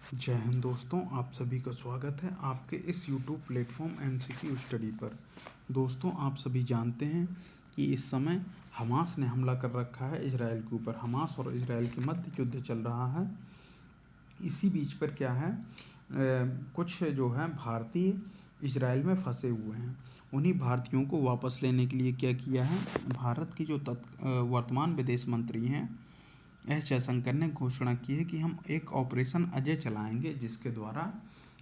जय हिंद दोस्तों, आप सभी का स्वागत है आपके इस YouTube प्लेटफॉर्म MCQ स्टडी पर। दोस्तों, आप सभी जानते हैं कि इस समय हमास ने हमला कर रखा है इजराइल के ऊपर। हमास और इजराइल के मध्य युद्ध चल रहा है। इसी बीच पर क्या है, कुछ जो है भारतीय इजराइल में फंसे हुए हैं। उन्हीं भारतीयों को वापस लेने के लिए क्या किया है, भारत की जो वर्तमान विदेश मंत्री हैं एस जयशंकर ने घोषणा की है कि हम एक ऑपरेशन अजय चलाएंगे, जिसके द्वारा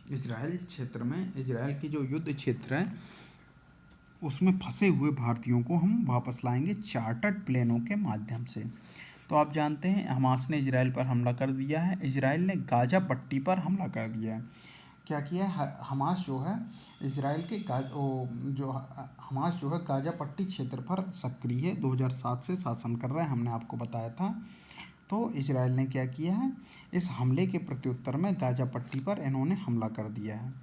इजराइल क्षेत्र में, इजराइल की जो युद्ध क्षेत्र है उसमें फंसे हुए भारतीयों को हम वापस लाएंगे चार्टर्ड प्लेनों के माध्यम से। तो आप जानते हैं हमास ने इजराइल पर हमला कर दिया है। इजराइल ने गाजा पट्टी पर हमला कर दिया है। क्या किया है हमास जो है, इजराइल के हमास जो है गाजा पट्टी क्षेत्र पर सक्रिय है, 2007 से शासन कर रहा है, हमने आपको बताया था। तो इजराइल ने क्या किया है, इस हमले के प्रत्युत्तर में गाजा पट्टी पर इन्होंने हमला कर दिया है।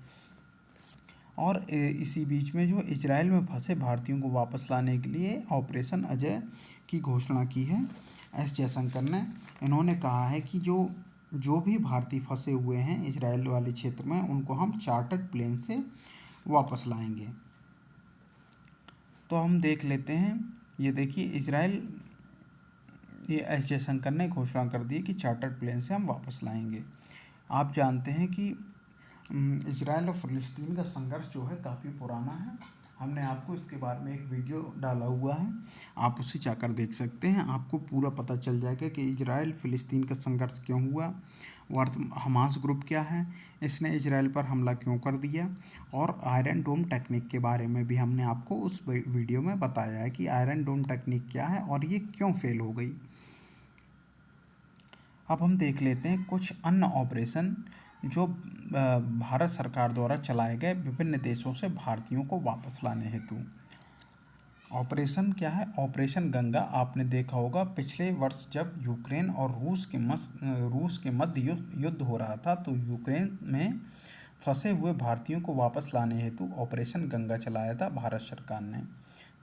और इसी बीच में जो इजराइल में फंसे भारतीयों को वापस लाने के लिए ऑपरेशन अजय की घोषणा की है एस जयशंकर ने। इन्होंने कहा है कि जो भी भारतीय फंसे हुए हैं इजराइल वाले क्षेत्र में, उनको हम चार्टर्ड प्लेन से वापस लाएंगे। तो हम देख लेते हैं, ये देखिए इजराइल, ये एस जयशंकर ने घोषणा कर दी कि चार्टर्ड प्लेन से हम वापस लाएंगे। आप जानते हैं कि इजराइल और फ़िलिस्तीन का संघर्ष जो है काफ़ी पुराना है। हमने आपको इसके बारे में एक वीडियो डाला हुआ है, आप उसे जाकर देख सकते हैं। आपको पूरा पता चल जाएगा कि इजराइल फ़िलिस्तीन का संघर्ष क्यों हुआ, हमास ग्रुप क्या है, इसने इजराइल पर हमला क्यों कर दिया, और आयरन डोम टेक्निक के बारे में भी हमने आपको उस वीडियो में बताया है कि आयरन डोम टेक्निक क्या है और ये क्यों फेल हो गई। अब हम देख लेते हैं कुछ अन्य ऑपरेशन जो भारत सरकार द्वारा चलाए गए विभिन्न देशों से भारतीयों को वापस लाने हेतु। ऑपरेशन क्या है, ऑपरेशन गंगा। आपने देखा होगा पिछले वर्ष जब यूक्रेन और रूस के मध्य युद्ध हो रहा था, तो यूक्रेन में फंसे हुए भारतीयों को वापस लाने हेतु ऑपरेशन गंगा चलाया था भारत सरकार ने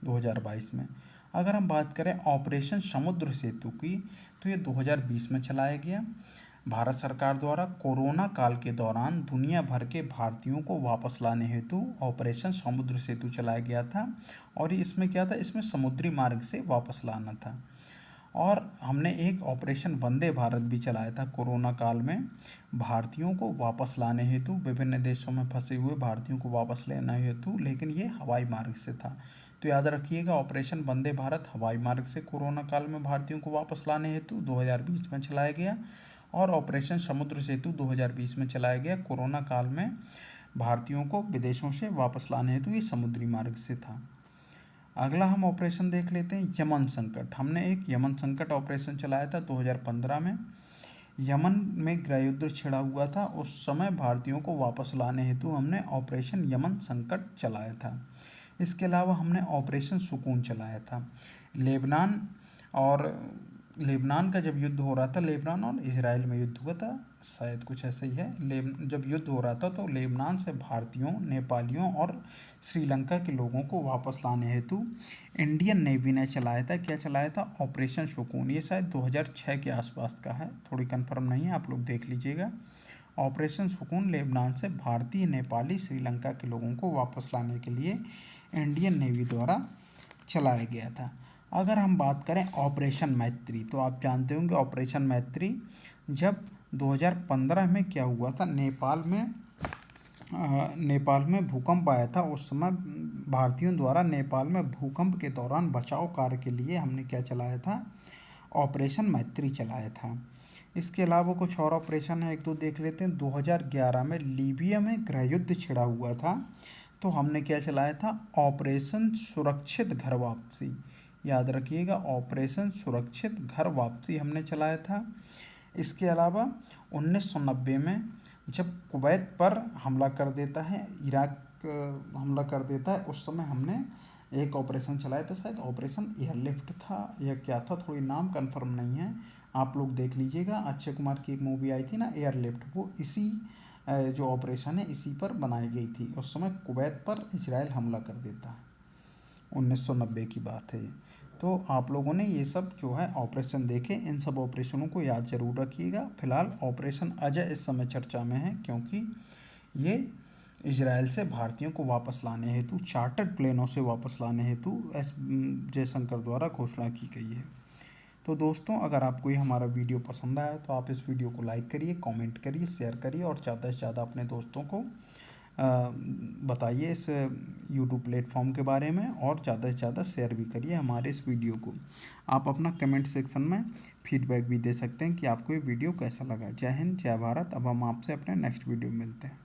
2022 में। अगर हम बात करें ऑपरेशन समुद्र सेतु की, तो ये 2020 में चलाया गया भारत सरकार द्वारा। कोरोना काल के दौरान दुनिया भर के भारतीयों को वापस लाने हेतु ऑपरेशन समुद्र सेतु चलाया गया था। और इसमें क्या था, इसमें समुद्री मार्ग से वापस लाना था। और हमने एक ऑपरेशन वंदे भारत भी चलाया था कोरोना काल में, भारतीयों को वापस लाने हेतु, विभिन्न देशों में फंसे हुए भारतीयों को वापस लेने हेतु, लेकिन ये हवाई मार्ग से था। तो याद रखिएगा, ऑपरेशन वंदे भारत हवाई मार्ग से कोरोना काल में भारतीयों को वापस लाने हेतु 2020 में चलाया गया, और ऑपरेशन समुद्र सेतु 2020 में चलाया गया कोरोना काल में भारतीयों को विदेशों से वापस लाने हेतु, ये समुद्री मार्ग से था। अगला हम ऑपरेशन देख लेते हैं यमन संकट। हमने एक यमन संकट ऑपरेशन चलाया था 2015 में। यमन में गृह युद्ध छिड़ा हुआ था, उस समय भारतीयों को वापस लाने हेतु हमने ऑपरेशन यमन संकट चलाया था। इसके अलावा हमने ऑपरेशन सुकून चलाया था। लेबनान का जब युद्ध हो रहा था, लेबनान और इजराइल में युद्ध हुआ था, शायद कुछ ऐसा ही है। जब युद्ध हो रहा था तो लेबनान से भारतीयों, नेपालियों और श्रीलंका के लोगों को वापस लाने हेतु इंडियन नेवी ने चलाया था, क्या चलाया था, ऑपरेशन सुकून। ये शायद 2006 के आसपास का है, थोड़ी कंफर्म नहीं है, आप लोग देख लीजिएगा। ऑपरेशन सुकून लेबनान से भारतीय, नेपाली, श्रीलंका के लोगों को वापस लाने के लिए इंडियन नेवी द्वारा चलाया गया था। अगर हम बात करें ऑपरेशन मैत्री, तो आप जानते होंगे ऑपरेशन मैत्री जब 2015 में क्या हुआ था, नेपाल में भूकंप आया था। उस समय भारतीयों द्वारा नेपाल में भूकंप के दौरान बचाव कार्य के लिए हमने क्या चलाया था, ऑपरेशन मैत्री चलाया था। इसके अलावा कुछ और ऑपरेशन है, एक दो देख लेते हैं। 2011 में लीबिया में गृह युद्ध छिड़ा हुआ था, तो हमने क्या चलाया था, ऑपरेशन सुरक्षित घर वापसी। याद रखिएगा, ऑपरेशन सुरक्षित घर वापसी हमने चलाया था। इसके अलावा 1990 में जब कुवैत पर हमला कर देता है, इराक हमला कर देता है, उस समय हमने एक ऑपरेशन चलाया था, शायद ऑपरेशन एयरलिफ्ट था या क्या था, थोड़ी नाम कंफर्म नहीं है, आप लोग देख लीजिएगा। अक्षय कुमार की एक मूवी आई थी ना एयरलिफ्ट, वो इसी जो ऑपरेशन है इसी पर बनाई गई थी। उस समय कुवैत पर इजराइल हमला कर देता है, 1990 की बात है ये। तो आप लोगों ने ये सब जो है ऑपरेशन देखे, इन सब ऑपरेशनों को याद जरूर रखिएगा। फिलहाल ऑपरेशन अजय इस समय चर्चा में है, क्योंकि ये इजराइल से भारतीयों को वापस लाने हेतु, चार्टर्ड प्लेनों से वापस लाने हेतु एस जयशंकर द्वारा घोषणा की गई है। तो दोस्तों, अगर आपको ये हमारा वीडियो पसंद आया तो आप इस वीडियो को लाइक करिए, कमेंट करिए, शेयर करिए और ज़्यादा से ज़्यादा अपने दोस्तों को बताइए इस यूट्यूब प्लेटफॉर्म के बारे में, और ज़्यादा से ज़्यादा शेयर भी करिए हमारे इस वीडियो को। आप अपना कमेंट सेक्शन में फीडबैक भी दे सकते हैं कि आपको ये वीडियो कैसा लगा। जय हिंद, जय भारत। अब हम आपसे अपने नेक्स्ट वीडियो में मिलते हैं।